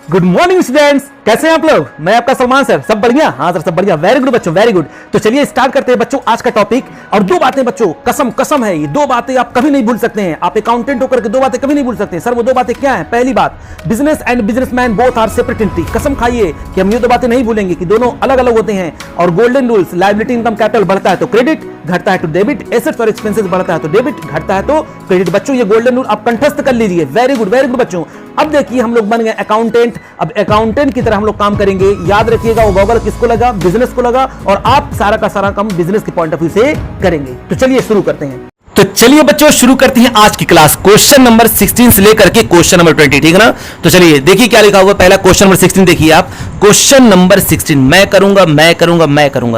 Good morning students, कैसे हैं आप लोग। मैं आपका सलमान सर। सब बढ़िया? हाँ सर, सब बढ़िया। वेरी गुड बच्चों, वेरी गुड। तो चलिए स्टार्ट करते हैं बच्चों आज का टॉपिक। और दो बातें बच्चों, कसम कसम है, ये दो बातें आप कभी नहीं भूल सकते हैं। आप अकाउंटेंट होकर के दो बातें कभी नहीं भूल सकते हैं। सर वो दो बातें क्या हैं? पहली बात, business and businessman both are separate entity. कसम खाइए कि हम ये दो बातें नहीं भूलेंगे कि दोनों अलग अलग होते हैं। और golden rules, liability income capital बढ़ता है तो क्रेडिट, घटता है तो डेबिट। एसेट्स और एक्सपेंसेस बढ़ता है तो डेबिट, घटता है तो क्रेडिट। बच्चों ये गोल्डन रूल आप कंठस्थ कर लीजिए। वेरी गुड बच्चों। अब देखिए हम लोग बन गए अकाउंटेंट। अब अकाउंटेंट की तरह हम लोग काम करेंगे। याद रखिएगा वो गॉगल किसको लगा? बिजनेस को लगा। और आप सारा का सारा काम बिजनेस के पॉइंट ऑफ व्यू से करेंगे। तो चलिए शुरू करते हैं। तो चलिए बच्चों शुरू करते हैं आज की क्लास। क्वेश्चन नंबर 16 से लेकर के क्वेश्चन नंबर 20, ठीक है ना। तो चलिए देखिए क्या लिखा हुआ। पहला क्वेश्चन नंबर 16 देखिए आप। क्वेश्चन नंबर 16, मैं करूंगा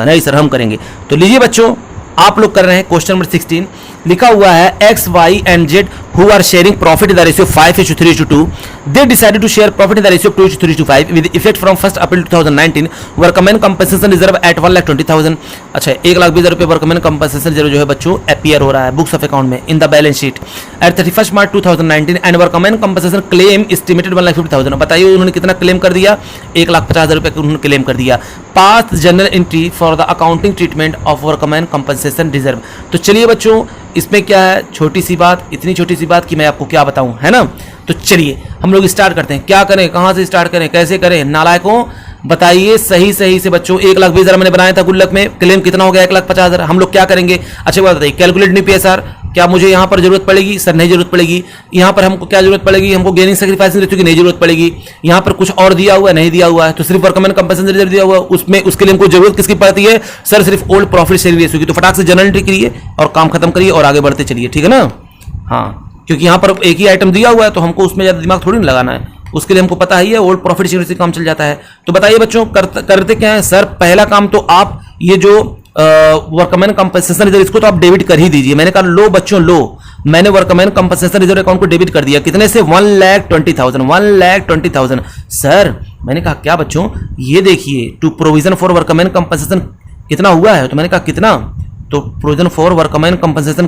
नहीं सर हम करेंगे। तो लीजिए बच्चों, आप लोग कर रहे हैं क्वेश्चन नंबर 16। लिखा हुआ है X Y and Z who are sharing profit in the ratio 5:3:2. They decided to share profit in the ratio 2:3:5 with effect from 1st April 2019. Workmen compensation reserve at 1,20,000. अच्छा, 1,20,000 रुपए वर्कमैन कंपनसेशन रिजर्व जो है बच्चों appear हो रहा है books of account में इन the balance sheet at 31 March 2019 and workman compensation claim estimated 1,50,000. बताइए उन्होंने कितना क्लेम कर दिया? 1,50,000 रुपए उन्होंने क्लेम कर दिया। Pass general entry for the accounting treatment of workman compensation reserve. तो चलिए बच्चों इसमें क्या है, छोटी सी बात, इतनी छोटी सी बात कि मैं आपको क्या बताऊं, है ना। तो चलिए हम लोग स्टार्ट करते हैं। क्या करें, कहां से स्टार्ट करें, कैसे करें? नालायकों बताइए सही से बच्चों। 1,20,000 मैंने बनाया था गुल्लक में, क्लेम कितना हो गया? 1,50,000। हम लोग क्या करेंगे? अच्छी बात बताइए। कैलकुलेट नहीं पीएसआर, क्या मुझे यहां पर जरूरत पड़ेगी? सर नहीं जरूरत पड़ेगी। यहां पर हमको क्या जरूरत पड़ेगी? हमको गेनिंग सैक्रिफाइसिंग रेशियो की नहीं जरूरत पड़ेगी। यहां पर कुछ और दिया हुआ है? नहीं दिया हुआ है। तो सिर्फ वर्कमैन कंपनसेशन रिजर्व दिया हुआ है, उसमें उसके लिए हमको जरूरत किसकी पड़ती है? सर सिर्फ ओल्ड प्रॉफिट शेयरिंग रेशियो की। तो फटाक से जनरल एंट्री करिए और काम खत्म करिए और आगे बढ़ते चलिए, ठीक है ना। हाँ, क्योंकि यहां पर एक ही आइटम दिया हुआ है तो हमको उसमें ज्यादा दिमाग थोड़ी ना लगाना है। उसके लिए हमको पता ही है ओल्ड प्रॉफिट शेयरिंग से काम चल जाता है। तो बताइए बच्चों करते क्या है? सर पहला काम तो आप ये जो वर्कमैन कंपनसेशन रिजर्व इसको तो आप डेबिट कर ही दीजिए। मैंने कहा लो बच्चों लो, मैंने वर्कमैन कंपनसेशन रिजर्व अकाउंट को डेबिट कर दिया। कितने से? 1,20,000 1,20,000। सर मैंने कहा क्या बच्चों? ये देखिए to provision for workman compensation कितना हुआ है? तो मैंने कहा कितना? तो provision for workman compensation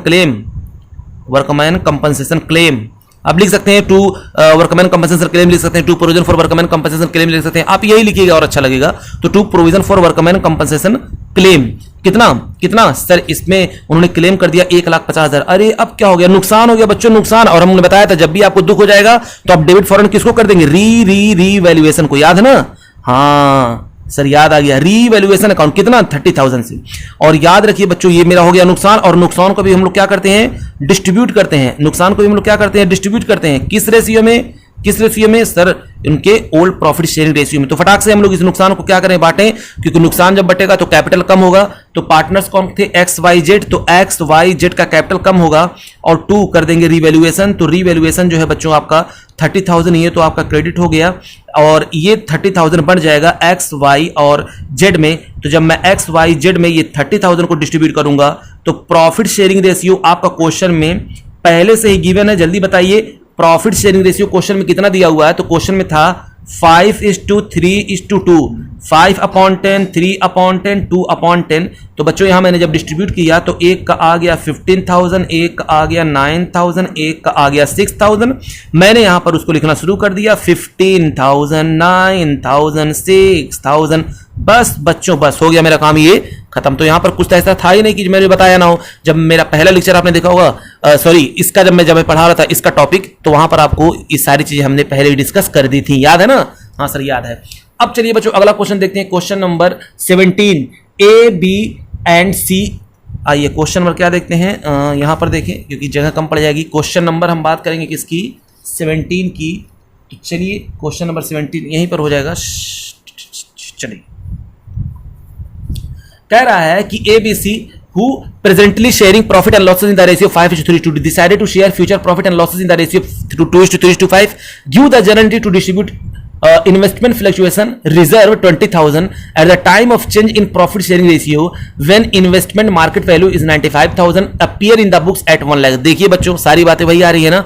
claim आप लिख सकते हैं। टू वर्कमैन कंपनसेशन क्लेम लिख सकते हैं, to provision for workman compensation claim लिख सकते हैं। आप यही लिखिएगा और अच्छा लगेगा। तो to provision for workman compensation claim कितना सर? इसमें उन्होंने क्लेम कर दिया 1,50,000। अरे अब क्या हो गया? नुकसान हो गया बच्चों, नुकसान। और हमने बताया था जब भी आपको दुख हो जाएगा तो आप डेबिट फॉरन किसको कर देंगे? रीवैल्यूएशन को। याद है ना? हाँ सर याद आ गया। रीवैल्यूएशन अकाउंट कितना? 30,000 से। और याद रखिए बच्चों ये मेरा हो गया नुकसान। और नुकसान को भी हम लोग क्या करते हैं? डिस्ट्रीब्यूट करते हैं। नुकसान को भी हम लोग क्या करते हैं? डिस्ट्रीब्यूट करते हैं। किस रेशियो में? सर उनके ओल्ड प्रॉफिट शेयरिंग रेशियो में। तो फटाक से हम लोग इस नुकसान को क्या करें? बांटें, क्योंकि नुकसान जब बटेगा तो कैपिटल कम होगा। तो पार्टनर्स कौन थे? X Y Z. तो एक्स वाई जेड का कैपिटल कम होगा और 2 कर देंगे रीवैल्यूएशन। तो रीवैल्यूएशन जो है बच्चों आपका 30,000 ही है, तो आपका क्रेडिट हो गया। और ये 30,000 बढ़ जाएगा एक्स वाई और जेड में। तो जब मैं एक्स वाई जेड में ये 30,000 को डिस्ट्रीब्यूट करूंगा तो प्रॉफिट शेयरिंग रेशियो आपका क्वेश्चन में पहले से ही गिवन है। जल्दी बताइए प्रॉफिट शेयरिंग रेशियो क्वेश्चन में कितना दिया हुआ है? तो क्वेश्चन में था 5:3:2, 5/10, 3/10, 2/10। तो बच्चों यहां मैंने जब डिस्ट्रीब्यूट किया तो एक का आ गया 15,000, एक का आ गया 9,000, एक का आ गया 6,000। मैंने यहां पर उसको लिखना शुरू कर दिया 15,000, 9,000, 6,000। बस बच्चों बस हो गया मेरा काम ये खत्म। तो यहां पर कुछ ऐसा था ही नहीं कि मैंने बताया ना हो। जब मेरा पहला लेक्चर आपने देखा होगा, इसका जब मैं पढ़ा रहा था इसका टॉपिक, तो वहां पर आपको ये सारी चीजें हमने पहले ही डिस्कस कर दी थी। याद है ना? हाँ सर याद है। अब चलिए बच्चों अगला क्वेश्चन देखते हैं। Question number 17, A B and C. आइए क्वेश्चन नंबर क्या देखते हैं? यहां पर देखें क्योंकि जगह कम पड़ जाएगी। क्वेश्चन नंबर हम बात करेंगे किसकी? 17 की। तो चलिए क्वेश्चन नंबर 17 यहीं पर हो जाएगा। चलिए कह रहा है कि ABC who presently sharing profit and losses in the ratio 5:3:2 decided to share future profit and losses in the ratio 2:3:5. Give the general entity to distribute investment fluctuation reserve 20,000 at the time of change in profit sharing ratio when investment market value is 95,000 appear in the books at 1 lakh. देखिए बच्चों सारी बातें वही आ रही है ना।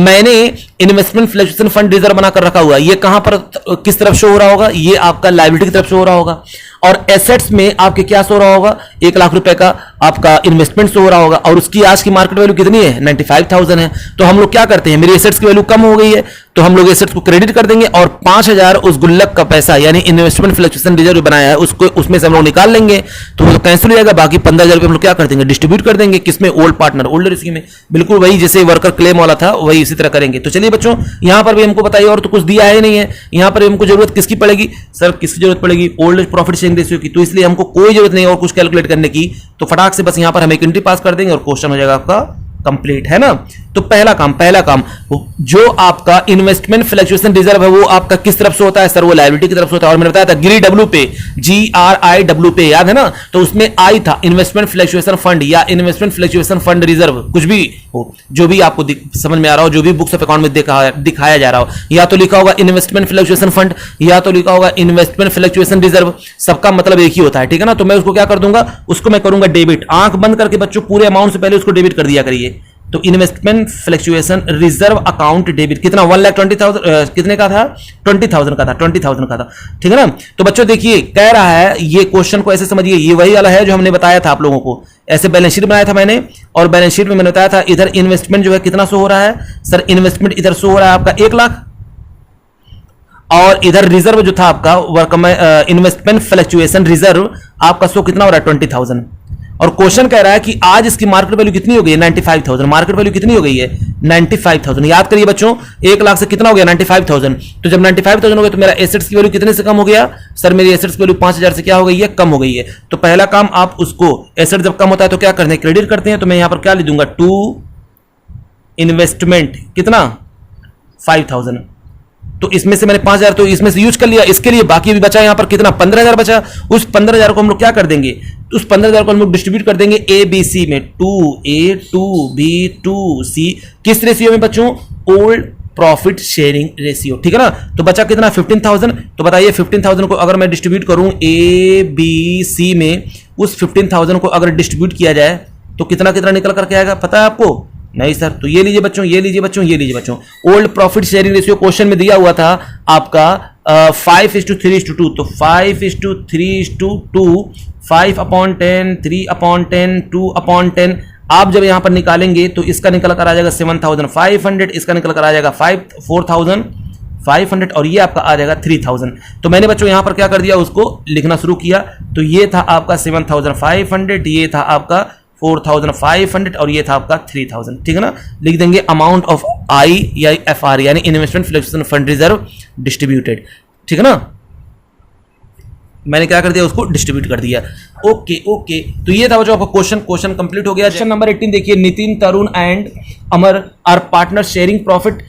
मैंने investment fluctuation fund reserve बनाकर रखा हुआ है। ये कहां पर किस तरफ शो हो रहा होगा? ये आपका लायबिलिटी की तरफ शो हो रहा होगा। और एसेट्स में आपके क्या शो हो रहा होगा? 1 लाख रुपए का आपका इन्वेस्टमेंट शो हो रहा होगा और उसकी आज की मार्केट वैल्यू कितनी है 95,000 है। तो हम लोग क्या करते हैं, मेरी एसेट्स की वैल्यू कम हो गई है तो हम लोग एसेट्स को क्रेडिट कर देंगे और 5,000 उस गुल्लक का पैसा यानी इन्वेस्टमेंट फ्लक्चुएशन रिजर्व बनाया है उसको उसमें से हम लोग निकाल लेंगे, तो वो कैंसिल हो जाएगा। बाकी 15,000 रुपये हम लोग क्या कर देंगे, डिस्ट्रीब्यूट कर देंगे किसमें, ओल्ड पार्टनर ओल्डर स्कीम में। बिल्कुल वही जैसे वर्कर क्लेम वाला था वही इसी तरह करेंगे। तो चलिए बच्चों यहां पर भी हमको बताइए, और तो कुछ दिया है नहीं है, यहां पर हमको जरूरत किसकी पड़ेगी सर, किसकी जरूरत पड़ेगी, ओल्ड प्रॉफिट शेयरिंग रेशियो की। तो इसलिए हमको कोई जरूरत नहीं और कुछ कैलकुलेट करने की, तो फटाक से बस यहां पर हम एक एंट्री पास कर देंगे और क्वेश्चन हो जाएगा आपका कंप्लीट, है ना। तो पहला काम जो आपका इन्वेस्टमेंट फ्लक्चुएशन रिजर्व है वो आपका किस तरफ से होता है सर, वो लायबिलिटी की तरफ से होता है। और मैंने बताया था GRIW पे, GRIW पे याद है ना, तो उसमें आई था इन्वेस्टमेंट फ्लक्चुएशन फंड या इन्वेस्टमेंट फ्लक्चुएशन फंड रिजर्व, कुछ भी हो जो भी आपको समझ में आ रहा हो, जो भी बुक्स ऑफ अकाउंट में दिखाया जा रहा हो, या तो लिखा होगा इन्वेस्टमेंट फ्लक्चुएशन फंड या तो लिखा होगा इन्वेस्टमेंट फ्लक्चुएशन रिजर्व, सबका मतलब एक ही होता है, ठीक है ना। तो मैं उसको क्या कर दूंगा, उसको मैं करूंगा डेबिट, आंख बंद करके बच्चों पूरे अमाउंट से पहले उसको डेबिट कर दिया करिए। तो investment fluctuation reserve account debit कितना 1,20,000 कितने का था 20,000 का था 20,000 का था, ठीक है ना। तो बच्चों देखिए कह रहा है, ये क्वेश्चन को ऐसे समझिए, ये वही वाला है जो हमने बताया था आप लोगों को, ऐसे बैलेंस शीट बनाया था मैंने और बैलेंस शीट में मैंने बताया था इधर इन्वेस्टमेंट जो है कितना शो हो रहा है सर, इन्वेस्टमेंट इधर शो हो रहा है आपका 1 लाख और इधर रिजर्व जो था आपका इन्वेस्टमेंट फ्लक्चुएशन रिजर्व आपका शो कितना हो रहा है 20,000। और क्वेश्चन कह रहा है कि आज इसकी मार्केट वैल्यू कितनी हो गई है 95,000, मार्केट वैल्यू कितनी हो गई है 95,000। याद करिए बच्चों 1 लाख से कितना हो गया 95,000, तो जब 95,000 हो गया तो मेरा एसेट्स की वैल्यू कितने से कम हो गया सर, मेरी एसेट्स की वैल्यू 5,000 से क्या हो गई है, कम हो गई है। तो पहला काम आप उसको, एसेट जब कम होता है तो क्या करते हैं, क्रेडिट करते हैं। तो मैं यहां पर क्या लिख दूंगा, टू इन्वेस्टमेंट कितना 5,000, तो इसमें से मैंने 5,000 तो इसमें से यूज कर लिया, इसके लिए बाकी भी बचा यहां पर कितना 15,000 बचा। उस 15,000 को हम लोग क्या कर देंगे, उस 15,000 को हम लोग डिस्ट्रीब्यूट कर देंगे ABC में, 2A 2B 2C किस रेशियो में बच्चों, ओल्ड प्रॉफिट शेयरिंग रेशियो, ठीक है ना। तो बचा कितना 15,000, तो बताइए 15,000 को अगर मैं डिस्ट्रीब्यूट करूं ABC में, उस 15,000 को अगर डिस्ट्रीब्यूट किया जाए तो कितना कितना निकल करके आएगा पता है आपको, नहीं सर। तो ये लीजिए बच्चों, ये लीजिए बच्चों, ये लीजिए बच्चों, old profit sharing ratio question में दिया हुआ था आपका 5:3:2, तो 5:3:2, 5/10, 3/10, 2/10। आप जब यहां पर निकालेंगे तो इसका निकल कर आ जाएगा 7,500, इसका निकल कर आ जाएगा 4,500 और ये आपका आ जाएगा 3,000। तो मैंने बच्चों यहां पर क्या कर दिया, उसको लिखना शुरू किया। तो ये था आपका 7,500, ये था आपका 4,500 और ये था आपका 3,000, ठीक है ना। लिख देंगे अमाउंट ऑफ IFR यानी investment fluctuation fund reserve distributed, ठीक है ना। मैंने क्या कर दिया, उसको डिस्ट्रीब्यूट कर दिया। ओके ओके, तो ये था जो आपका क्वेश्चन कंप्लीट हो गया। क्वेश्चन नंबर 18 देखिए, Nitin, Tarun and Amar are partner sharing profit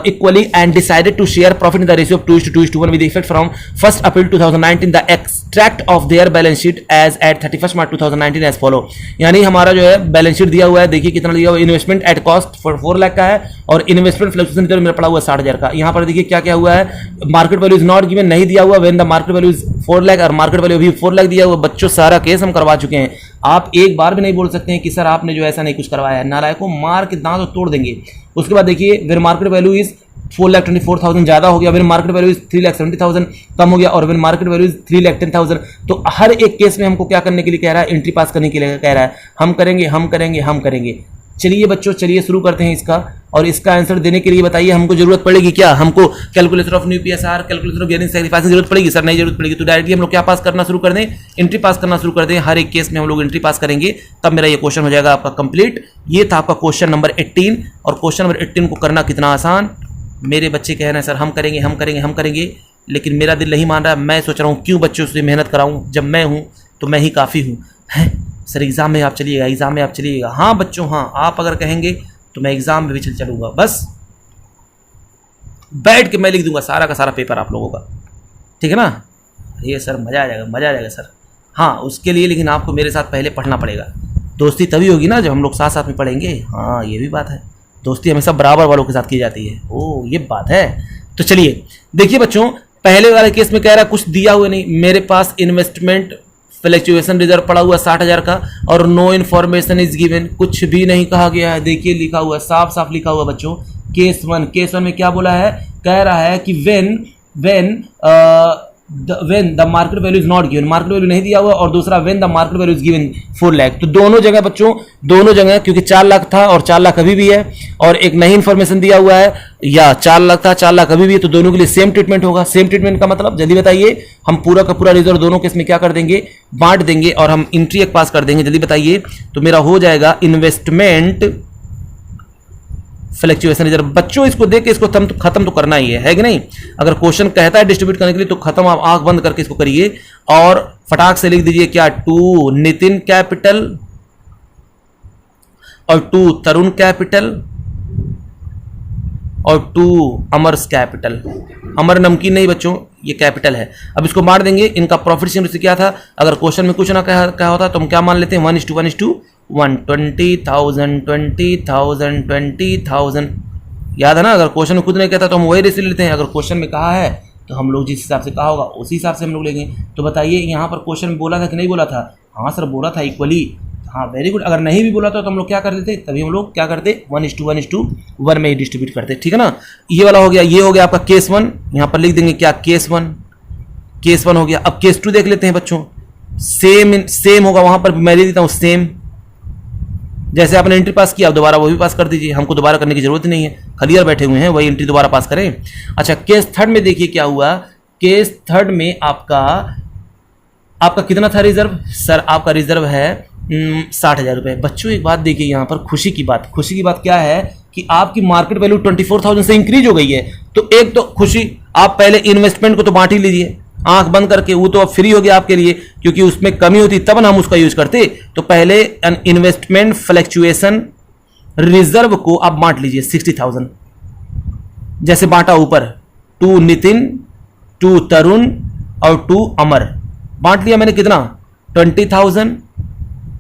equally and decided to share profit in the ratio of 2:1 with effect from 1st April 2019. The extract of their balance sheet as at 31st March 2019 as follow। यानी हमारा जो है balance sheet दिया हुआ है, देखिए कितना दिया हुआ है, इन्वेस्टमेंट एट कॉस्ट 4 लाख का है और इन्वेस्टमेंट फ्लक्चुएशन रिजर्व मेरा पड़ा हुआ है 60,000 का। यहाँ पर देखिए क्या क्या हुआ है, market value is not given नहीं दिया हुआ, when the market value is 4 lakh और मार्केट वैल्यू अभी 4 लाख दिया हुआ। बच्चों सारा केस हम करवा चुके हैं, आप एक बार भी नहीं बोल सकते हैं कि सर आपने जो ऐसा नहीं कुछ करवाया है, नालायकों मार के दांत तोड़ देंगे। उसके बाद देखिए वेन मार्केट वैल्यू इज 4,24,000 ज्यादा हो गया, वेन मार्केट वैल्यू इज 3,70,000 कम हो गया और वेन मार्केट वैल्यू इज 3,10,000। तो हर एक केस में हमको क्या करने के लिए कह रहा है, एंट्री पास करने के लिए कह रहा है। हम करेंगे हम करेंगे हम करेंगे। चलिए बच्चों, चलिए शुरू करते हैं इसका। और इसका आंसर देने के लिए बताइए हमको जरूरत पड़ेगी क्या, हमको calculator of new PSR, calculator of gearing sacrifice की जरूरत पड़ेगी सर, नहीं जरूरत पड़ेगी। तो डायरेक्टली हम लोग क्या पास करना शुरू कर दें, एंट्री पास करना शुरू कर दें। हर एक केस में हम लोग एंट्री पास करेंगे, तब मेरा ये क्वेश्चन हो जाएगा आपका कंप्लीट। ये था आपका क्वेश्चन नंबर 18 और क्वेश्चन नंबर 18 को करना कितना आसान। मेरे बच्चे कह रहे हैं सर हम करेंगे हम करेंगे हम करेंगे, लेकिन मेरा दिल नहीं मान रहा। मैं सोच रहा हूँ क्यों बच्चों से मेहनत कराऊँ, जब मैं हूँ तो मैं ही काफ़ी हूँ। हैं सर एग्ज़ाम में आप चलिएगा, एग्ज़ाम में आप चलिएगा। हाँ बच्चों हाँ, आप अगर कहेंगे तो मैं एग्ज़ाम में भी चलूँगा, बस बैठ के मैं लिख दूंगा सारा का सारा पेपर आप लोगों का, ठीक है ना। ये सर मज़ा आ जाएगा, मज़ा आ जाएगा सर। हाँ उसके लिए लेकिन आपको मेरे साथ पहले पढ़ना पड़ेगा। दोस्ती तभी होगी ना जब हम लोग साथ साथ में पढ़ेंगे। हाँ ये भी बात है, दोस्ती हमेशा बराबर वालों के साथ की जाती है। ओह ये बात है। तो चलिए देखिए बच्चों, पहले वाले केस में कह रहा है कुछ दिया हुआ नहीं, मेरे पास इन्वेस्टमेंट फ्लक्चुएशन रिजर्व पड़ा हुआ 60,000 का और नो इन्फॉर्मेशन इज गिवन, कुछ भी नहीं कहा गया है। देखिए लिखा हुआ है, साफ साफ लिखा हुआ बच्चों। केस वन में क्या बोला है, कह रहा है कि when when the market value is not given, market value नहीं दिया हुआ, और दूसरा when the market value is given 4 lakh. तो दोनों जगह बच्चों, दोनों जगह, क्योंकि 4 लाख था और 4 लाख अभी भी है, और एक नई इंफॉर्मेशन दिया हुआ है, या 4 लाख था 4 लाख अभी भी है, तो दोनों के लिए सेम ट्रीटमेंट होगा। सेम ट्रीटमेंट का मतलब जल्दी बताइए, हम पूरा का पूरा रिजर्व दोनों केस में क्या कर देंगे, बांट देंगे, और हम एंट्री एक पास कर देंगे। जल्दी बताइए, तो मेरा हो जाएगा इन्वेस्टमेंट फ्लक्चुएशन रिजर्व। बच्चों इसको देख के इसको खत्म तो करना ही है कि नहीं। अगर क्वेश्चन कहता है डिस्ट्रीब्यूट करने के लिए तो खत्म, आप आंख बंद करके इसको करिए और फटाक से लिख दीजिए क्या, 2 नितिन कैपिटल और 2 तरुण कैपिटल और 2 अमर्स कैपिटल। अमर नमकीन नहीं बच्चों, ये कैपिटल है। अब इसको बांट देंगे। इनका प्रॉफिट शेयर से क्या था, अगर क्वेश्चन में कुछ ना कहा होता तो हम क्या मान लेते हैं, 1:1:1, 20,000 20,000 20,000। याद है ना, अगर क्वेश्चन में खुद नहीं कहता तो हम वही रेशियो लेते हैं। अगर क्वेश्चन में कहा है तो हम लोग जिस हिसाब से कहा होगा उसी हिसाब से हम लोग लेंगे। तो बताइए यहाँ पर क्वेश्चन में बोला था कि नहीं बोला था, हाँ सर बोला था इक्वली, हाँ वेरी गुड। अगर नहीं भी बोला था तो हम लोग क्या कर देते, तभी हम लोग क्या करते, 1:1:1 में ही डिस्ट्रीब्यूट करते, ठीक है ना। ये वाला हो गया, ये हो गया आपका केस 1, यहाँ पर लिख देंगे क्या, केस 1, केस 1 हो गया। अब केस 2 देख लेते हैं बच्चों, सेम होगा, वहां पर मैं दे देता हूँ सेम। जैसे आपने एंट्री पास किया, अब दोबारा वो भी पास कर दीजिए, हमको दोबारा करने की जरूरत नहीं है, क्लियर बैठे हुए हैं, वही एंट्री दोबारा पास करें। अच्छा, केस 3 में देखिए क्या हुआ, केस 3 में आपका कितना था रिजर्व, सर आपका रिजर्व है 60,000 रुपये। बच्चों एक बात देखिए, यहाँ पर खुशी की बात क्या है कि आपकी मार्केट वैल्यू 24,000 से इंक्रीज हो गई है। तो एक तो खुशी, आप पहले इन्वेस्टमेंट को तो बांट ही लीजिए आंख बंद करके, वो तो अब फ्री हो गया आपके लिए, क्योंकि उसमें कमी होती तब ना हम उसका यूज करते। तो पहले इन्वेस्टमेंट फ्लक्चुएशन रिजर्व को आप बांट लीजिए 60,000, जैसे बांटा ऊपर, 2 नितिन, 2 तरुण और 2 अमर। बांट लिया मैंने कितना, 20,000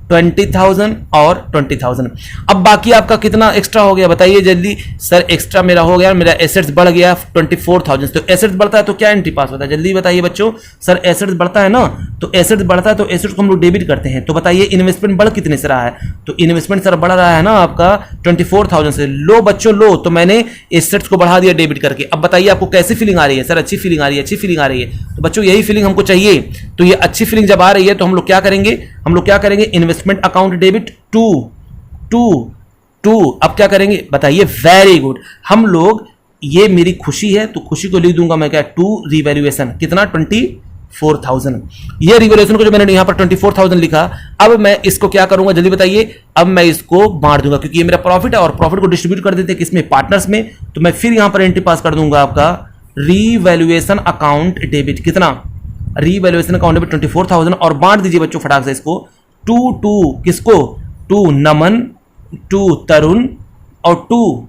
20,000 और 20,000। अब बाकी आपका कितना एक्स्ट्रा हो गया बताइए जल्दी, सर एक्स्ट्रा मेरा हो गया, मेरा एसेट्स बढ़ गया 24,000। तो एसेट्स बढ़ता है तो क्या एंट्री पास होता है, जल्दी बताइए बच्चों। सर एसेट्स बढ़ता है ना, तो एसेट्स बढ़ता है तो एसेट्स को हम लोग डेबिट करते हैं। तो बताइए इन्वेस्टमेंट बढ़ कितने से रहा है, तो इन्वेस्टमेंट सर बढ़ रहा है ना आपका 24,000 से। लो बच्चों लो, तो मैंने एसेट्स को बढ़ा दिया डेबिट करके। अब बताइए आपको कैसी फीलिंग आ रही है, सर अच्छी फीलिंग आ रही है, अच्छी फीलिंग आ रही है। तो बच्चों यही फीलिंग हमको चाहिए। तो ये अच्छी फीलिंग जब आ रही है तो हम लोग क्या करेंगे, इन्वेस्टमेंट अकाउंट डेबिट टू। अब क्या करेंगे बताइए, वेरी गुड। हम लोग, ये मेरी खुशी है तो खुशी को लिख दूंगा मैं क्या, 2 रिवैल्यूएशन, कितना 24,000। ये रिवैल्यूएशन को जो मैंने यहां पर 24,000 लिखा, अब मैं इसको क्या करूंगा जल्दी बताइए, अब मैं इसको बांट दूंगा, क्योंकि ये मेरा प्रॉफिट है और प्रॉफिट को डिस्ट्रीब्यूट कर देते हैं किसमें, पार्टनर्स में। तो मैं फिर यहां पर एंट्री पास कर दूंगा आपका रिवैल्यूएशन अकाउंट डेबिट, कितना, रिवैल्यूएशन अकाउंट डेबिट 24,000, और बांट दीजिए बच्चों फटाक से इसको 2 किसको, 2 नमन, 2 तरुण और 2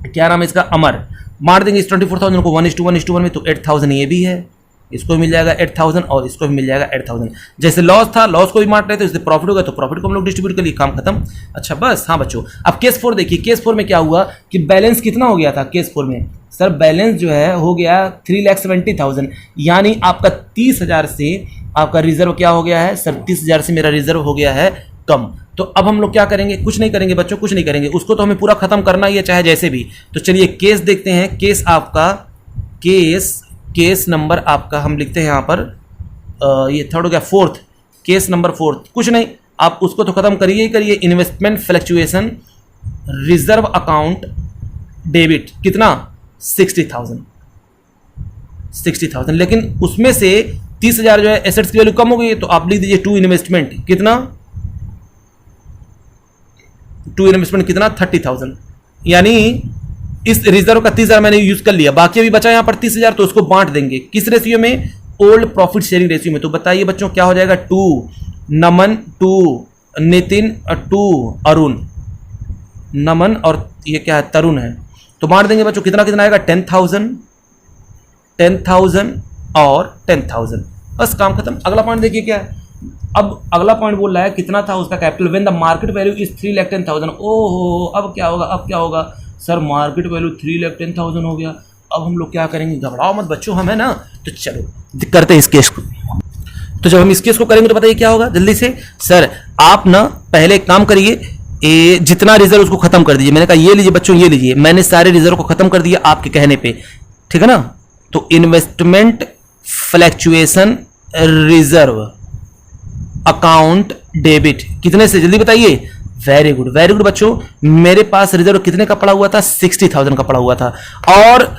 क्या नाम है इसका, अमर। बांट देंगे इस 24,000 को 1:1:1 में, तो 8,000 ये भी है, इसको भी मिल जाएगा 8,000 और इसको भी मिल जाएगा 8,000। जैसे लॉस था, लॉस को भी बांट रहे थे, इससे प्रॉफिट होगा तो प्रॉफिट को हम लोग डिस्ट्रीब्यूट कर लिए, काम खत्म। अच्छा बस, हाँ बच्चों। अब केस 4 देखिए, केस 4 में क्या हुआ कि बैलेंस कितना हो गया था केस 4 में, सर बैलेंस जो है हो गया 3,70,000, यानी आपका 30,000 से आपका रिजर्व क्या हो गया है, सर 30,000 से मेरा रिजर्व हो गया है कम। तो अब हम लोग क्या करेंगे, कुछ नहीं करेंगे बच्चों, कुछ नहीं करेंगे, उसको तो हमें पूरा खत्म करना ही है चाहे जैसे भी। तो चलिए केस देखते हैं, केस आपका, केस नंबर आपका हम लिखते हैं यहाँ पर, ये थर्ड हो गया, 4th केस नंबर 4th। कुछ नहीं, आप उसको तो खत्म करिए ही करिए, investment fluctuation reserve account debit, कितना 60,000, लेकिन उसमें से 30,000 जो है एसेट्स की वैल्यू कम हो गई है, तो आप लिख दीजिए 2 इन्वेस्टमेंट, कितना 2 इन्वेस्टमेंट कितना 30,000, यानी इस रिजर्व का 30,000 मैंने यूज कर लिया, बाकी अभी बचा यहां पर 30,000, तो उसको बांट देंगे किस रेशियो में, ओल्ड प्रॉफिट शेयरिंग रेशियो में। तो बताइए बच्चों क्या हो जाएगा, 2 नमन, 2 नितिन और 2 अरुण, नमन और ये क्या है तरुण है। तो बांट देंगे बच्चों, कितना कितना आएगा 10,000 और 10,000, बस काम खत्म। अगला पॉइंट देखिए क्या है, अब अगला पॉइंट बोल रहा है कितना था उसका capital when the market value is 3,10,000। ओहो, अब क्या होगा, सर मार्केट वैल्यू 3,10,000 हो गया। अब हम लोग क्या करेंगे, घबराओ मत बच्चों, हम है ना, तो चलो करते हैं इस केस को। तो जब हम इस केस को करेंगे तो बताइए क्या होगा जल्दी से, सर आप ना पहले एक काम करिए, जितना रिजर्व उसको खत्म कर दीजिए। मैंने कहा ये लीजिए बच्चों, ये लीजिए, मैंने सारे रिजर्व को खत्म कर दिया आपके कहने पे, ठीक है ना। तो investment fluctuation reserve account debit, कितने से जल्दी बताइए। वेरी गुड वेरी गुड बच्चों, मेरे पास रिजर्व कितने का पड़ा हुआ था, 60,000 का पड़ा हुआ था, और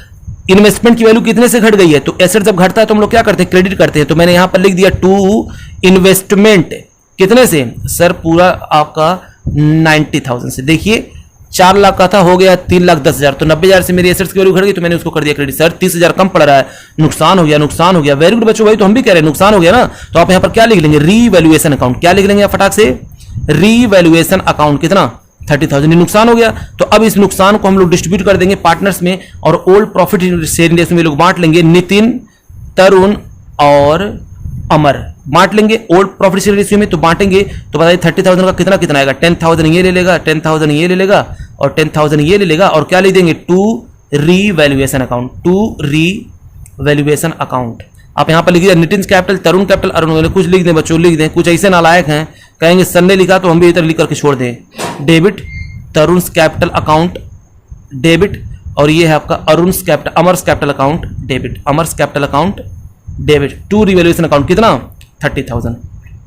इन्वेस्टमेंट की वैल्यू कितने से घट गई है। तो एसेट जब घटता है तो हम लोग क्या करते हैं, क्रेडिट करते हैं। तो मैंने यहां पर लिख दिया टू इन्वेस्टमेंट, कितने से सर, पूरा आपका 90,000 से। देखिए 4 लाख का था, हो गया 3,10,000, तो 90,000 से मेरी एसेट्स की वैल्यू घट गई, तो मैंने उसको कर दिया क्रेडिट। सर 30,000 कम पड़ रहा है, नुकसान हो गया, नुकसान हो गया। वेरी गुड बच्चों, भाई तो हम भी कह रहे हैं नुकसान हो गया ना, तो आप यहां पर क्या लिख लेंगे, रीवैल्यूएशन अकाउंट। क्या लिख लेंगे आप फटाक से, रीवैल्यूएशन अकाउंट, कितना 30,000, ये नुकसान हो गया। तो अब इस नुकसान को हम लोग डिस्ट्रीब्यूट कर देंगे पार्टनर्स में, और ओल्ड प्रॉफिट शेयरिंग रेशियो में लोग बांट लेंगे। नितिन, तरुण और अमर बांट लेंगे ओल्ड प्रॉफिट शेयरिंग रेशियो में। तो बांटेंगे तो बताइए 30,000 का कितना कितना आएगा, 10,000 ये ले लेगा, 10,000 ये ले लेगा, और 10,000 ये ले लेगा, और क्या लिख देंगे, to revaluation account, to revaluation account. आप यहां पर लिख दिया नितिन कैपिटल, तरुण कैपिटल, अरुण, कुछ लिख दें बच्चों, लिख दें। कुछ ऐसे नालायक हैं कहेंगे सर ने लिखा तो हम भी इधर लिख करके छोड़ दें। Debit Tarun capital account debit, और ये है आपका Arun capital, Amar's capital account debit, Amar's capital account debit, to revaluation account, कितना 30,000।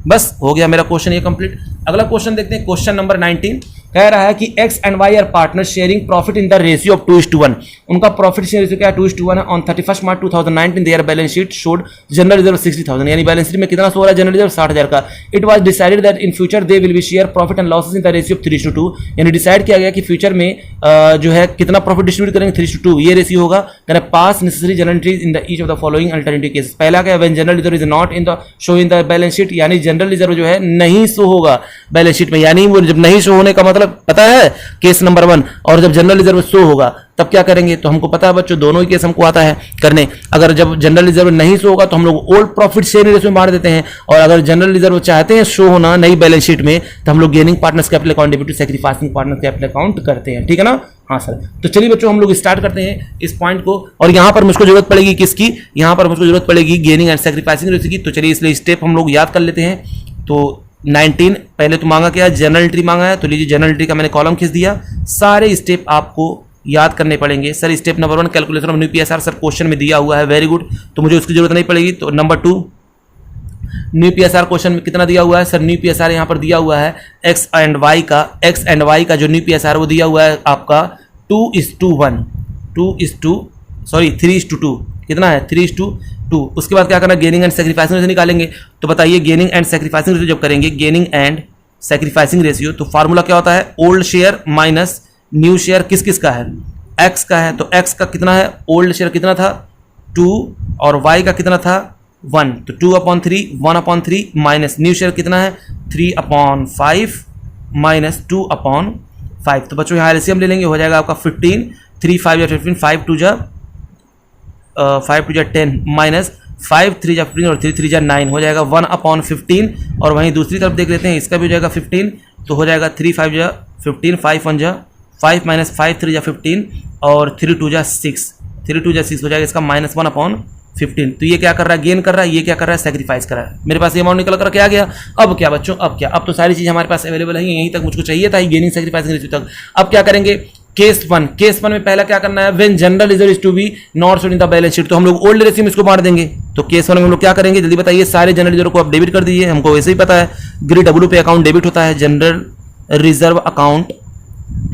बस हो गया मेरा क्वेश्चन ये कंप्लीट। अगला क्वेश्चन देखते हैं, क्वेश्चन नंबर 19 कह रहा है कि X and Y are partner sharing profit in the ratio of 2:1। उनका प्रॉफिट शेयर रेशियो क्या है, 2:1 है। On 31 March 2019 their balance sheet showed general reserve 60,000, यानी बैलेंस शीट में कितना शो हो रहा है, जनरल रिजर्व 60,000 का। It was decided that in future they will be share profit and losses in the ratio of 3:2, यानी डिसाइड किया गया कि फ्यूचर में जो है कितना प्रॉफिट डिस्ट्रीब्यूट करेंगे, 3:2 ये रेशियो होगा। Then pass necessary journal entries in the each of the following alternative cases. पहला क्या है, when general reserve is not in the show in the balance sheet, यानी जनरल रिजर्व जो है नहीं शो होगा बैलेंस शीट में, यानी वो जब नहीं शो होने का मतलब पता है, केस नंबर 1। और जब जनरल रिजर्व शो होगा तब क्या करेंगे, तो हमको पता है बच्चों दोनों ही केस हमको आता है करने। अगर जब जनरल रिजर्व नहीं शो होगा तो हम लोग ओल्ड प्रॉफिट शेयरिंग रेशियो में बांट देते हैं, और अगर जनरल रिजर्व चाहते हैं शो होना नई बैलेंस शीट में तो हम लोग gaining partners capital account debit to sacrificing partners capital account करते हैं, ठीक है ना। हाँ सर, तो चलिए बच्चों हम लोग स्टार्ट करते हैं इस पॉइंट को। और यहां पर मुझको जरूरत पड़ेगी किसकी, यहां पर मुझको जरूरत पड़ेगी गेनिंग एंड सैक्रिफाइसिंग रेशियो की। तो चलिए इसलिए स्टेप हम लोग याद कर लेते हैं। तो 19 पहले तो मांगा क्या, जनरल एंट्री मांगा है, तो लीजिए जनरल एंट्री का मैंने कॉलम खींच दिया। सारे स्टेप आपको याद करने पड़ेंगे। Sir step number 1 calculation of new PSR, sir question में दिया हुआ है, वेरी गुड, तो मुझे उसकी जरूरत नहीं पड़ेगी। तो नंबर 2 न्यू पीएसआर क्वेश्चन में कितना दिया हुआ है, सर न्यू पीएसआर यहां पर दिया हुआ है एक्स एंड वाई का जो न्यू पीएसआर वो दिया हुआ है आपका 3:2, कितना है 3:2। उसके बाद क्या करना, गेनिंग एंड सैक्रिफाइसिंग रेशियो निकालेंगे। तो बताइए गेनिंग एंड सैक्रिफाइसिंग रेशियो जब करेंगे, गेनिंग एंड सैक्रिफाइसिंग रेशियो, तो फार्मूला क्या होता है, old share minus new share किस किस का है, एक्स का है। तो एक्स का कितना है, ओल्ड शेयर कितना था 2, और वाई का कितना था 1, तो 2/3 1/3 माइनस न्यू शेयर कितना है 3/5 माइनस 2/5। तो बच्चों यहाँ एलसीएम ले लेंगे, हो जाएगा आपका 15, 3 5 या 15, 5 2 जा 10 माइनस 5 3 जा 15 और 3 3 जा 9, हो जाएगा 1/15। और वहीं दूसरी तरफ देख लेते हैं, इसका भी हो जाएगा 15, तो हो जाएगा 3 5 जा 15, 5 1 जा 5 माइनस 5 3 जा 15 और 3 2 जा 6, 3 2 जा 6 हो जाएगा इसका -1/15। तो ये क्या कर रहा है, गेन कर रहा है, ये क्या कर रहा है, सैक्रिफाइस कर रहा है। मेरे पास ये अमाउंट निकल कर क्या गया। अब क्या बच्चों, अब क्या, अब तो सारी चीज़ हमारे पास अवेलेबल है, यहीं तक मुझको चाहिए था, गेनिंग सैक्रिफाइसिंग रेशियो तक। अब क्या करेंगे, केस 1 में पहला क्या करना है, when general reserve is to be not showed in the balance sheet, तो हम लोग ओल्ड रेशियो में इसको बांट देंगे। तो केस 1 में हम लोग क्या करेंगे, जल्दी बताइए, सारे जनरल रिजर्व को आप डेबिट कर दीजिए, हमको वैसे ही पता है ग्री डब्ल्यू पे अकाउंट डेबिट होता है, जनरल रिजर्व अकाउंट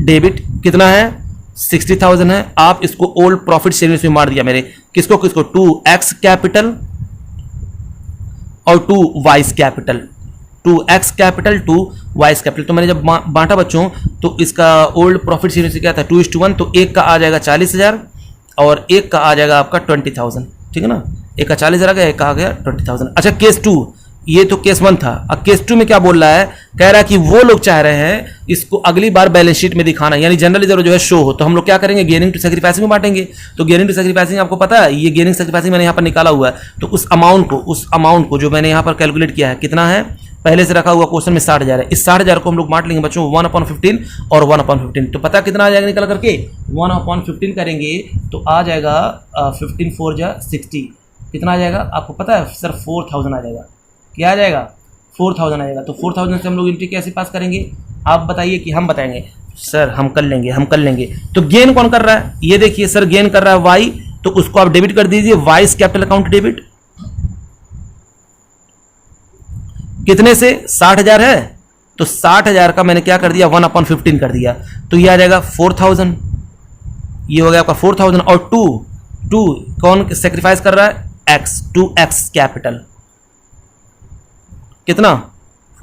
डेबिट कितना है 60,000 है। आप इसको ओल्ड प्रॉफिट शेयरिंग में मार दिया मेरे, किसको 2x कैपिटल और 2y capital, 2x capital 2y capital. तो मैंने जब बांटा बच्चों, तो इसका ओल्ड प्रॉफिट शेयरिंग से क्या था 2:1, तो एक का आ जाएगा 40,000 और एक का आ जाएगा आपका 20,000, ठीक है ना। एक का 40,000 आ गया, एक का आ गया 20,000। अच्छा केस 2, ये तो केस 1 था। अब केस 2 में क्या बोल रहा है, कह रहा है कि वो लोग चाह रहे हैं इसको अगली बार बैलेंस शीट में दिखाना, यानी जनरल रिजर्व जो है शो हो। तो हम लोग क्या करेंगे, गेनिंग टू सैक्रिफाइसिंग में बांटेंगे। तो गेनिंग टू सैक्रिफाइसिंग आपको पता है, ये गेनिंग सैक्रिफाइसिंग मैंने यहाँ पर निकाला हुआ है। तो उस अमाउंट को जो मैंने यहाँ पर कैलकुलेट किया है, कितना है, पहले से रखा हुआ क्वेश्चन में 60,000 है। इस 60,000 को हम लोग बांट लेंगे बच्चों 1/15 और 1/15। तो पता कितना आ जाएगा निकल करके, 1/15 करेंगे तो आ जाएगा 15 4 जा 60, कितना आ जाएगा आपको पता है सर, 4,000 आ जाएगा। क्या आ जाएगा, 4,000 आ जाएगा। तो 4,000 से हम लोग एंट्री कैसे पास करेंगे, आप बताइए कि हम बताएंगे। सर हम कर लेंगे। तो गेन कौन कर रहा है, ये देखिए सर, गेन कर रहा है वाई, तो उसको आप डेबिट कर दीजिए, वाइस कैपिटल अकाउंट डेबिट, कितने से 60,000 है, तो 60,000 का मैंने क्या कर दिया 1/15 कर दिया, तो ये आ जाएगा 4,000, ये हो गया आपका 4,000। और टू कौन सेक्रीफाइस कर रहा है, एक्स, 2x कैपिटल, कितना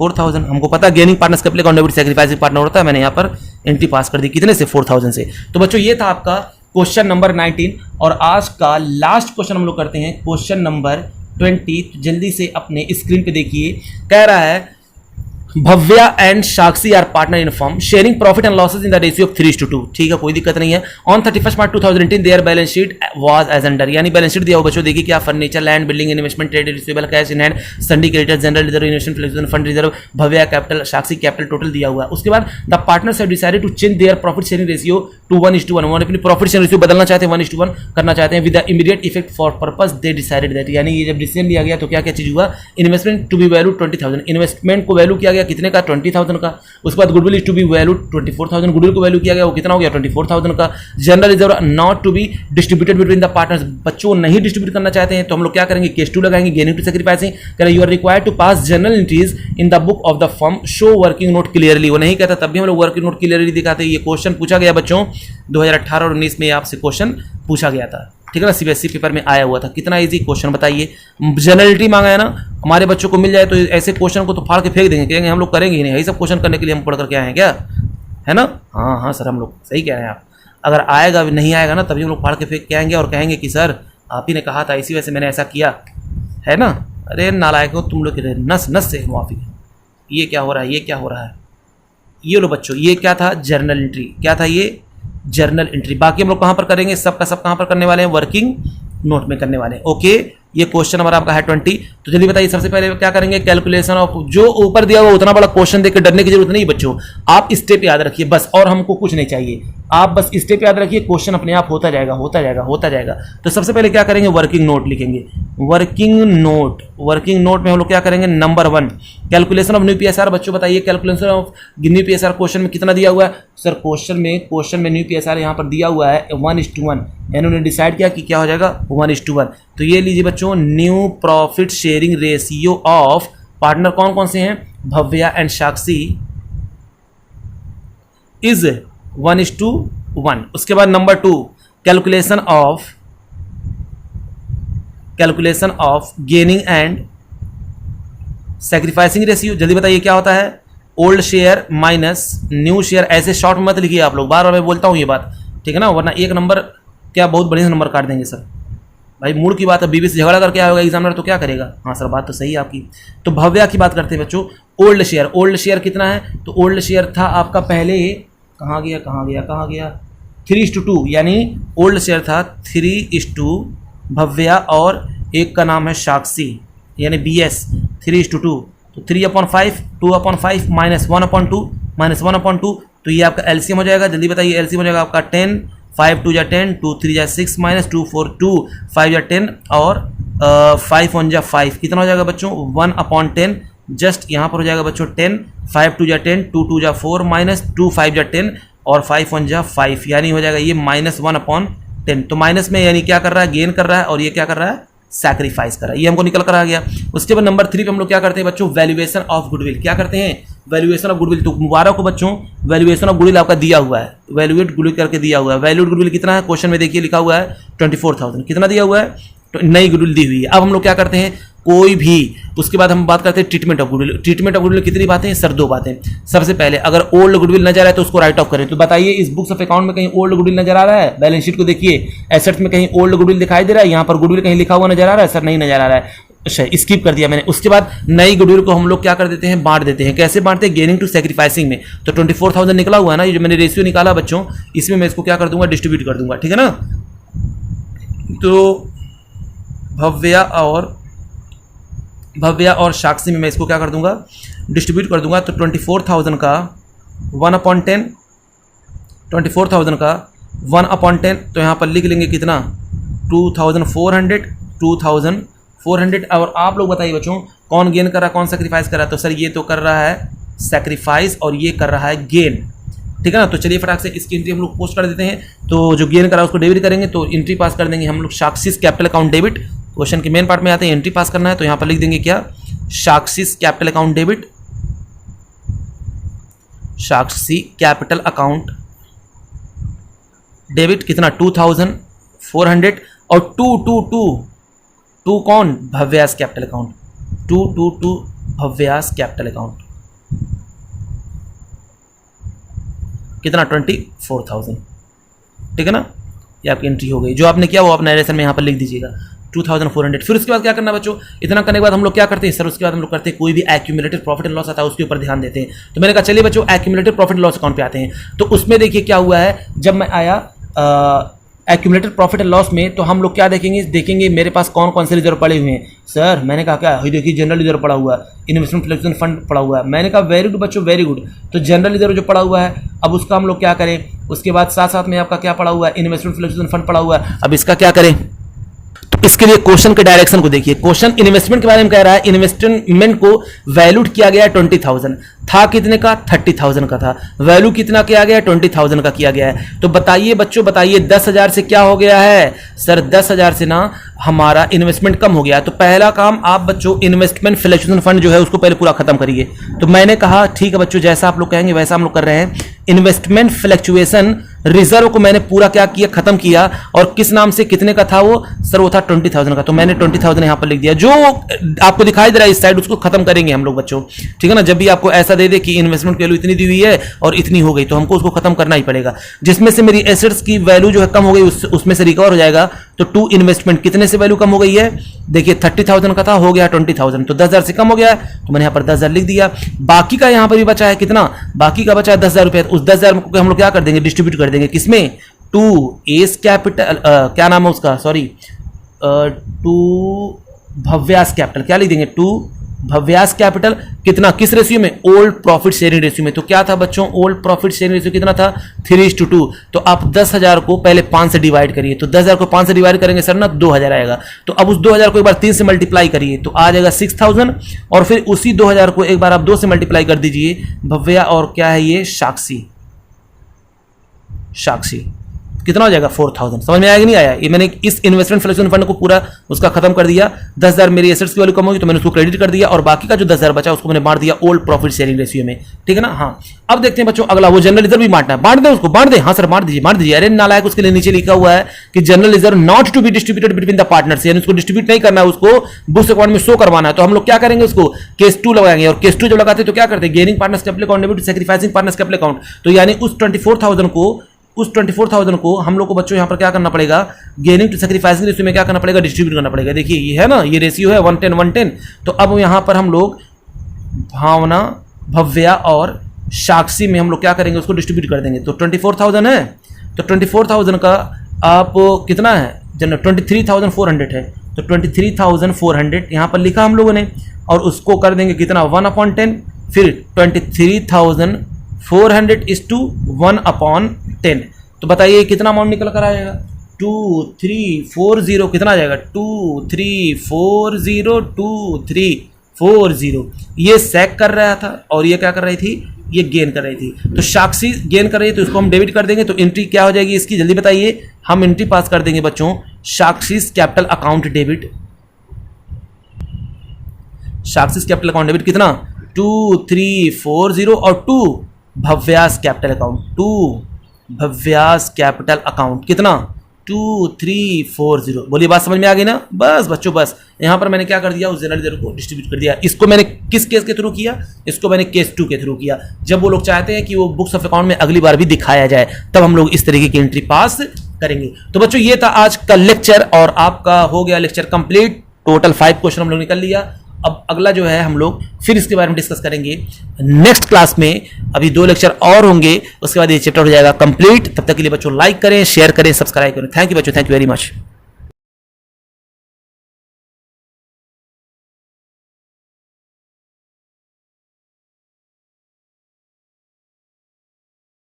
4,000। हमको पता है गेनिंग पार्टनर्स के लिए कौन डेबिट सेक्रीफाइसिंग पार्टनर होता है, मैंने यहाँ पर एंट्री पास कर दी, कितने से 4,000 से। तो बच्चों ये था आपका क्वेश्चन नंबर 19 और आज का लास्ट क्वेश्चन हम लोग करते हैं क्वेश्चन नंबर 20। जल्दी से अपने स्क्रीन पे देखिए, कह रहा है Bhavya and Sakshi are partner in firm sharing profit and losses in the ratio of 3:2। ठीक है, कोई दिक्कत नहीं है। On 31 March 2018 their balance sheet was as under, यानी बैलेंस शीट दिया हो बच्चों, देखिए क्या furniture, land, building, investment, trade receivable, cash in hand, sundry creditor, general reserve, investment flexible fund reserve, Bhavya capital, Sakshi capital, total दिया हुआ है। उसके बाद the partners have decided to change their profit sharing ratio to 1:1। वो अपनी profit sharing ratio बदलना चाहते हैं, 1:1 करना चाहते हैं with the immediate effect for purpose they decided that. यानी ये जब डिसीजन लिया गया तो क्या क्या चीज हुआ, investment to be value 20,000, investment को वैल्यू किया गया कितने का 20,000 का। उसके बाद goodwill is to be value 24,000, goodwill को वैल्यू किया गया वो कितना हो गया 24,000 का। General reserve not to be distributed between the partners, बच्चों नहीं डिस्ट्रीब्यूट करना चाहते हैं तो हम लोग क्या करेंगे, केस 2 लगाएंगे, गेनिंग टू सेक्रीफाइसिंग करें। You are required to pass journal entries in the book of the firm show working note clearly. वो नहीं कहता तब भी हम लोग वर्किंग नोट क्लियरली दिखाते हैं। ये क्वेश्चन पूछा गया बच्चों 2018 और 19 में आपसे क्वेश्चन पूछा गया था, ठीक है ना, सीबीएसई पेपर में आया हुआ था। कितना इजी क्वेश्चन बताइए, जनरलिटी मांगा है ना, हमारे बच्चों को मिल जाए तो ऐसे क्वेश्चन को तो फाड़ के फेंक देंगे, कहेंगे हम लोग करेंगे ही नहीं, यही सब क्वेश्चन करने के लिए हम पढ़ करके आए हैं क्या, है ना। हाँ हाँ सर, हम लोग सही कह रहे हैं आप, अगर आएगा नहीं आएगा ना तभी हम लोग फाड़ के फेंक के आएंगे और कहेंगे कि सर आप ही ने कहा था, इसी वजह से मैंने ऐसा किया, है ना। अरे नालायक हो तुम लोग, नस नस से मुआफी, ये क्या हो रहा है, ये क्या हो रहा है। ये लो बच्चों, ये क्या था, जर्नल एंट्री, क्या था ये, जर्नल एंट्री। बाकी हम लोग कहाँ पर करेंगे, सब का सब कहाँ पर करने वाले हैं, वर्किंग नोट में करने वाले हैं। ओके, ये क्वेश्चन नंबर आपका है 20। तो जल्दी बताइए, सबसे पहले क्या करेंगे, कैलकुलेशन ऑफ, जो ऊपर दिया हुआ उतना बड़ा क्वेश्चन देख के डरने की जरूरत नहीं बच्चों, आप स्टेप याद रखिए बस, और हमको कुछ नहीं चाहिए, आप बस स्टेप याद रखिए, क्वेश्चन अपने आप होता जाएगा होता जाएगा होता जाएगा। तो सबसे पहले क्या करेंगे, वर्किंग नोट लिखेंगे, वर्किंग नोट। वर्किंग नोट में हम लोग क्या करेंगे, number 1 calculation of new PSR. बच्चों बताइए calculation of new PSR question में कितना दिया हुआ है सर, क्वेश्चन में न्यू पीएसआर यहाँ पर दिया हुआ है 1:1, यानी उन्होंने डिसाइड किया कि क्या हो जाएगा 1:1। तो ये लीजिए बच्चों, new profit sharing ratio of partner कौन कौन से हैं, भव्या एंड साक्षी इज 1:1। उसके बाद number 2 calculation of gaining and sacrificing ratio. जल्दी बताइए क्या होता है, old share minus new share. ऐसे शॉर्ट में मत लिखिए आप लोग, बार बार मैं बोलता हूँ ये बात, ठीक है ना, वरना एक नंबर क्या बहुत बढ़िया से नंबर काट देंगे सर। भाई मूड की बात है, बीबी से झगड़ा करके आया होगा एग्जामिनर तो क्या करेगा। हाँ सर बात तो सही है आपकी। तो भव्या की बात करते हैं बच्चों, ओल्ड शेयर कितना है, तो ओल्ड शेयर था आपका पहले, कहाँ गया 3:2, यानी ओल्ड शेयर था 3:2 भव्या और एक का नाम है साक्षी, यानी BS 3:2। तो 3/5 2/5 -1/2 तो ये आपका एलसीएम हो जाएगा। जल्दी बताइए, एलसीएम हो जाएगा आपका 10, 5 2 जा 10, 2 3 जा 6 -2 4 2 5 जा 10 और 5 1 जा 5, कितना हो जाएगा बच्चों 1/10। जस्ट यहाँ पर हो जाएगा बच्चों 10, 5 2 जा 10, 2 2 जा 4 -2 5 जा 10 और 5 1 जा 5, यानी हो जाएगा ये -1/10। तो माइनस में यानी क्या कर रहा है, गेन कर रहा है, और ये क्या कर रहा है, सैक्रिफाइस कर रहा है। ये हमको निकल कर आ गया। उसके बाद नंबर 3 पे हम लोग क्या करते हैं बच्चों, वैल्यूएशन ऑफ गुडविल। क्या करते हैं, वैल्यूएशन ऑफ गुडविल। तो मुबारक हो बच्चों, वैल्यूएशन ऑफ गुडविल आपका दिया हुआ है, वैल्यूएट गुडविल करके दिया हुआ है। वैल्यूएट गुडविल कितना है, क्वेश्चन में देखिए लिखा हुआ है 24,000, कितना दिया हुआ है, नई गुडविल दी हुई है। अब हम लोग क्या करते हैं, कोई भी, उसके बाद हम बात करते हैं treatment of goodwill. Treatment of goodwill कितनी बातें हैं सर, 2 बातें। सबसे पहले अगर ओल्ड गुडविल नजर आए तो उसको राइट ऑफ करें। तो बताइए इस बुक्स ऑफ अकाउंट में कहीं ओल्ड गुडविल नजर आ रहा है, बैलेंस शीट को देखिए, एसेट्स में कहीं ओल्ड गुडविल दिखाई दे रहा है, यहाँ पर गुडविल कहीं लिखा हुआ नजर आ रहा है सर, नहीं नजर आ रहा है, अच्छा स्किप कर दिया मैंने। उसके बाद नई गुडविल को हम लोग क्या कर देते हैं, बांट देते हैं। कैसे बांटते हैं, गेनिंग टू सैक्रिफाइसिंग में। तो 24,000 निकला हुआ है ना, ये जो मैंने रेशियो निकाला बच्चों, इसमें मैं इसको क्या कर दूंगा, डिस्ट्रीब्यूट कर दूंगा, ठीक है ना। तो भव्या और साक्षी में मैं इसको क्या कर दूंगा, डिस्ट्रीब्यूट कर दूंगा। तो 24,000 का 1/10, 24,000 का 1/10, तो यहाँ पर लिख लेंगे कितना 2,400। और आप लोग बताइए बच्चों, कौन गेन कर रहा है, कौन सेक्रीफाइस कर रहा है। तो सर ये तो कर रहा है सेक्रीफाइस और ये कर रहा है गेन, ठीक है ना। तो चलिए फटाक से इसकी एंट्री हम लोग पोस्ट कर देते हैं। तो जो गेन करा उसको डेबिट करेंगे, तो एंट्री पास कर देंगे हम लोग, साक्षी कैपिटल अकाउंट डेबिट। क्वेश्चन के मेन पार्ट में आते हैं, एंट्री पास करना है, तो यहाँ पर लिख देंगे क्या, साक्षी कैपिटल अकाउंट डेबिट, साक्षी कैपिटल अकाउंट डेबिट कितना 2400 और 222 कौन, भव्यास कैपिटल अकाउंट, 222 भव्यास कैपिटल अकाउंट कितना 24,000। ठीक है ना, ये आपकी एंट्री हो गई। जो आपने किया वो आप नरेशन में यहाँ पर लिख दीजिएगा 2400। फिर उसके बाद क्या करना बच्चों, इतना करने के बाद हम लोग क्या करते हैं सर, उसके बाद हम लोग करते हैं कोई भी एक्यूमुलेटेड प्रॉफिट एंड लॉस आता है उसके ऊपर ध्यान देते हैं। तो मैंने कहा चलिए बच्चों accumulated profit and loss account पे आते हैं। तो उसमें देखिए क्या हुआ है, जब मैं आया एक्यूमुलेटेड प्रॉफिट एंड लॉस में, तो हम लोग क्या देखेंगे मेरे पास कौन कौन से रिजर्व पड़े हुए हैं। सर मैंने कहा क्या, देखिए जनरल रिजर्व पड़ा हुआ है, इन्वेस्टमेंट फ्लेक्सिबल फंड पड़ा हुआ है। मैंने कहा वेरी गुड बच्चों, वेरी गुड। तो जनरल रिजर्व जो पड़ा हुआ है, अब उसका हम लोग क्या करें, उसके बाद साथ साथ में आपका क्या पड़ा हुआ है, इन्वेस्टमेंट फ्लेक्सिबल फंड पड़ा हुआ है। अब इसका क्या करें, तो इसके लिए क्वेश्चन के डायरेक्शन को देखिए। क्वेश्चन इन्वेस्टमेंट के बारे में कह रहा है, इन्वेस्टमेंट को वैल्यूड किया गया 20,000, था कितने का 30,000 का था, वैल्यू कितना किया गया 20,000 का किया गया है। तो बताइए बच्चों, बताइए 10,000 से क्या हो गया है सर, 10,000 से ना हमारा इन्वेस्टमेंट कम हो गया। तो पहला काम आप बच्चों इन्वेस्टमेंट फ्लक्चुएशन फंड जो है उसको पहले पूरा खत्म करिए। तो मैंने कहा ठीक है बच्चों, जैसा आप लोग कहेंगे वैसा हम लोग कर रहे हैं। इन्वेस्टमेंट फ्लक्चुएशन रिजर्व को मैंने पूरा क्या किया, खत्म किया। और किस नाम से, कितने का था वो सर, वो था 20,000 का। तो मैंने 20,000 यहां पर लिख दिया। जो आपको दिखाई दे रहा है इस साइड, उसको खत्म करेंगे हम लोग बच्चों। ठीक है ना, जब भी आपको ऐसा दे दे कि इन्वेस्टमेंट की वैल्यू इतनी दी हुई है और इतनी हो गई, तो हमको उसको खत्म करना ही पड़ेगा। जिसमें से मेरी एसेट्स की वैल्यू जो है कम हो गई, उसमें से रिकवर हो जाएगा। तो टू इन्वेस्टमेंट कितने से वैल्यू कम हो गई है, देखिए 30,000 का था, हो गया 20,000। तो 10,000 से कम हो गया है, तो मैंने यहां पर 10,000 लिख दिया। बाकी का यहां पर भी बचा है कितना, बाकी का बचा है 10,000 रुपए। उस 10,000 को हम लोग क्या कर देंगे, डिस्ट्रीब्यूट कर देंगे किसमें, टू एस कैपिटल, क्या नाम है उसका, सॉरी, टू भव्यास कैपिटल। क्या लिख देंगे, टू भव्यास कैपिटल। कितना, किस रेशियो में, ओल्ड प्रॉफिट शेयरिंग रेशियो में। तो क्या था बच्चों, ओल्ड प्रॉफिट शेयरिंग रेशियो कितना था 3:2। तो आप 10,000 को पहले 5 से डिवाइड करिए। तो 10,000 को 5 से डिवाइड करेंगे सर ना, 2,000 आएगा। तो अब उस 2,000 को एक बार 3 से मल्टीप्लाई करिए, तो आ जाएगा 6,000। और फिर उसी 2,000 को एक बार आप 2 से मल्टीप्लाई कर दीजिए, भव्या और क्या है ये, साक्षी, साक्षी कितना हो जाएगा 4,000। समझ में आया कि नहीं आया। ये मैंने इस इन्वेस्टमेंट फ्लक्चुएशन फंड को पूरा उसका खत्म कर दिया। 10,000 मेरी एसेट्स की वैल्यू कम होगी तो मैंने उसको क्रेडिट कर दिया, और बाकी का जो 10,000 बचा उसको मैंने बांट दिया ओल्ड प्रॉफिट शेयरिंग रेशियो में। ठीक है ना। हाँ, अब देखते हैं बच्चों अगला, वो जनरल रिजर्व भी बांटना है, बांट दे उसको, बांट दे। हाँ सर बांट दीजिए, बांट दीजिए। अरे नालायक, उसके लिए नीचे लिखा हुआ है कि general reserve not to be distributed between the partners, यानी उसको डिस्ट्रीब्यूट नहीं करना है, उसको बुक्स अकाउंट में शो करवाना है। तो हम लोग क्या करेंगे, उसको केस 2 लगाएंगे। और केस 2 जब लगाते हैं तो क्या करते हैं, gaining partners capital account debit sacrificing partners capital account. तो यानी उस 24,000 को हम लोग को बच्चों यहाँ पर क्या करना पड़ेगा, गेनिंग टू सैक्रिफाइसिंग रेशियो में क्या करना पड़ेगा, डिस्ट्रीब्यूट करना पड़ेगा। देखिए ये है ना, ये रेशियो है 110-110। तो अब यहाँ पर हम लोग भावना, भव्या और साक्षी में हम लोग क्या करेंगे, उसको डिस्ट्रीब्यूट कर देंगे। तो 24,000 है, तो 24,000 का आप कितना है, 23,400 है। तो 23,400 यहाँ पर लिखा हम लोगों ने, और उसको कर देंगे कितना 1/10। फिर 23,400 इज टू 1/10। तो बताइए कितना अमाउंट निकल कर आएगा, 2340 कितना आ जाएगा, 2340। ये सैक कर रहा था और ये क्या कर रही थी, ये गेन कर रही थी। तो साक्षी गेन कर रही है, तो इसको हम डेबिट कर देंगे। तो एंट्री क्या हो जाएगी इसकी, जल्दी बताइए। हम एंट्री पास कर देंगे बच्चों, साक्षी कैपिटल अकाउंट डेबिट, साक्षी कैपिटल अकाउंट डेबिट कितना 2340 और 2 भव्यास कैपिटल अकाउंट, 2 भव्यास कैपिटल अकाउंट कितना 2340। बोलिए बात समझ में आ गई ना। बस बच्चों बस यहां पर मैंने क्या कर दिया, उस जनरल रिजर्व को डिस्ट्रीब्यूट कर दिया। इसको मैंने किस केस के थ्रू किया, इसको मैंने केस 2 के थ्रू किया। जब वो लोग चाहते हैं कि वो बुक्स ऑफ अकाउंट में अगली बार भी दिखाया जाए, तब हम लोग इस तरीके की एंट्री पास करेंगे। तो बच्चों ये था आज का लेक्चर, और आपका हो गया लेक्चर कंप्लीट। टोटल 5 क्वेश्चन हम लोग निकल लिया। अब अगला जो है हम लोग फिर इसके बारे में डिस्कस करेंगे नेक्स्ट क्लास में। अभी 2 लेक्चर और होंगे, उसके बाद ये चैप्टर हो जाएगा कंप्लीट। तब तक के लिए बच्चों लाइक करें, शेयर करें, सब्सक्राइब करें। थैंक यू बच्चों, थैंक यू वेरी मच।